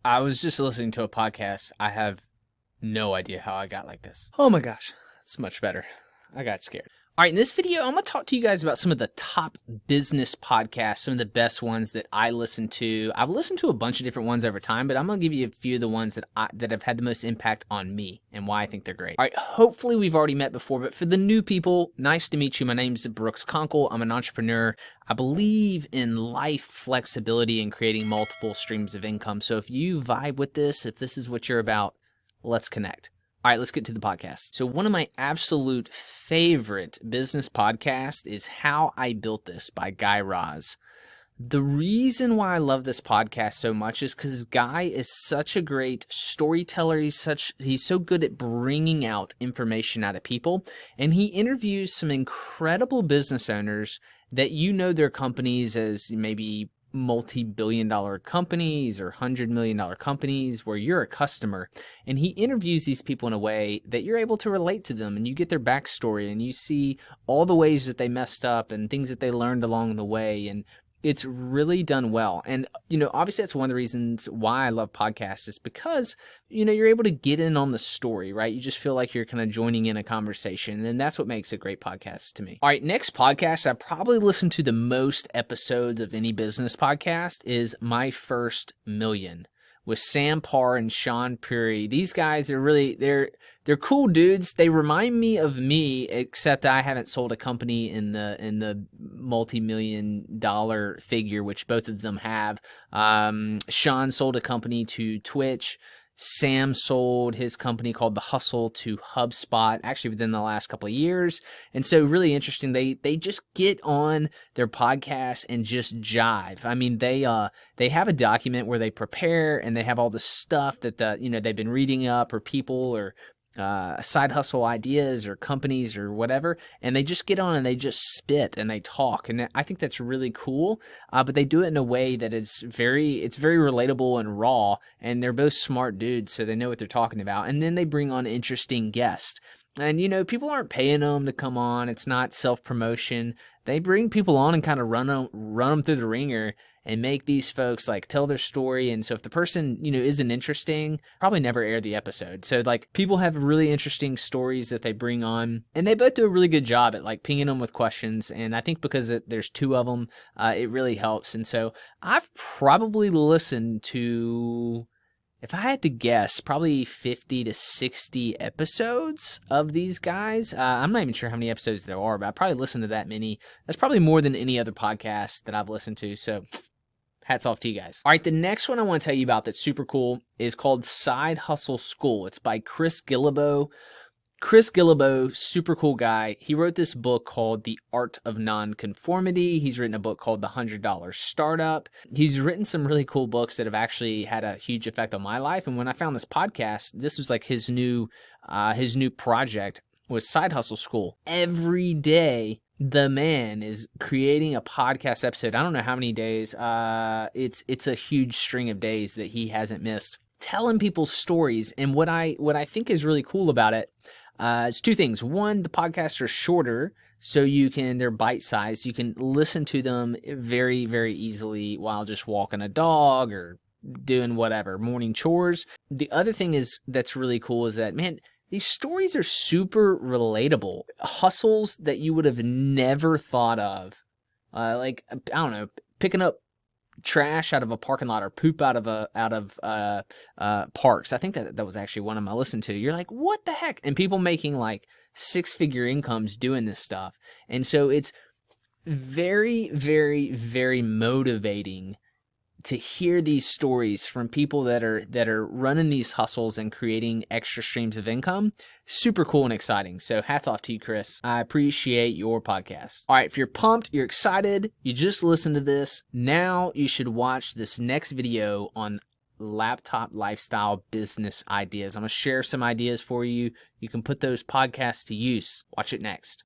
I was just listening to a podcast. I have no idea how I got like this. Oh my gosh, it's much better. I got scared. All right, in this video, I'm going to talk to you guys about some of the top business podcasts, some of the best ones that I listen to. I've listened to a bunch of different ones over time, but I'm going to give you a few of the ones that have had the most impact on me and why I think they're great. All right, hopefully we've already met before, but for the new people, nice to meet you. My name's Brooks Conkle. I'm an entrepreneur. I believe in life flexibility and creating multiple streams of income. So if you vibe with this, if this is what you're about, let's connect. All right, let's get to the podcast. So one of my absolute favorite business podcasts is How I Built This by Guy Raz. The reason why I love this podcast so much is because Guy is such a great storyteller. He's so good at bringing out information out of people, and he interviews some incredible business owners that their companies as maybe multi-billion-dollar companies or $100 million companies where you're a customer, and he interviews these people in a way that you're able to relate to them, and you get their backstory, and you see all the ways that they messed up and things that they learned along the way, and it's really done well. And, obviously that's one of the reasons why I love podcasts is because, you're able to get in on the story, right? You just feel like you're kind of joining in a conversation, and that's what makes a great podcast to me. All right, next podcast I probably listen to the most episodes of any business podcast is My First Million with Parr and Shaan Puri. These guys are they're cool dudes. They remind me of me, except I haven't sold a company in the multi-million-dollar figure, which both of them have. Shaan sold a company to Twitch. Sam sold his company called The Hustle to HubSpot, actually within the last couple of years. And so really interesting. They just get on their podcast and just jive. I mean, they have a document where they prepare and they have all the stuff that they've been reading up, or people, or side hustle ideas or companies or whatever, and they just get on and they just spit and they talk, and I think that's really cool. But they do it in a way that it's very relatable and raw, and they're both smart dudes, so they know what they're talking about. And then they bring on interesting guests, and people aren't paying them to come on. It's not self promotion. They bring people on and kind of run them through the ringer and make these folks like tell their story. And so if the person, isn't interesting, probably never air the episode. So like people have really interesting stories that they bring on, and they both do a really good job at like pinging them with questions. And I think because there's two of them, it really helps. And so I've probably listened to, if I had to guess, probably 50 to 60 episodes of these guys. I'm not even sure how many episodes there are, but I probably listened to that many. That's probably more than any other podcast that I've listened to. So hats off to you guys. All right, the next one I want to tell you about that's super cool is called Side Hustle School. It's by Guillebeau. Guillebeau, super cool guy. He wrote this book called The Art of Nonconformity. He's written a book called The $100 Startup. He's written some really cool books that have actually had a huge effect on my life. And when I found this podcast, this was like his new project was Side Hustle School. Every day, the man is creating a podcast episode. I don't know how many days. It's a huge string of days that he hasn't missed, telling people stories. And what I think is really cool about it is two things. One, the podcasts are shorter, so they're bite-sized. You can listen to them very, very easily while just walking a dog or doing whatever, morning chores. The other thing that's really cool is that, man, these stories are super relatable. Hustles that you would have never thought of. Like, I don't know, picking up trash out of a parking lot or poop out of parks. I think that was actually one of them I listened to. You're like, what the heck? And people making like 6-figure incomes doing this stuff. And so it's very, very, very motivating to hear these stories from people that are running these hustles and creating extra streams of income. Super cool and exciting. So hats off to you, Chris. I appreciate your podcast. All right, if you're pumped, you're excited, you just listened to this, now you should watch this next video on laptop lifestyle business ideas. I'm going to share some ideas for you. You can put those podcasts to use. Watch it next.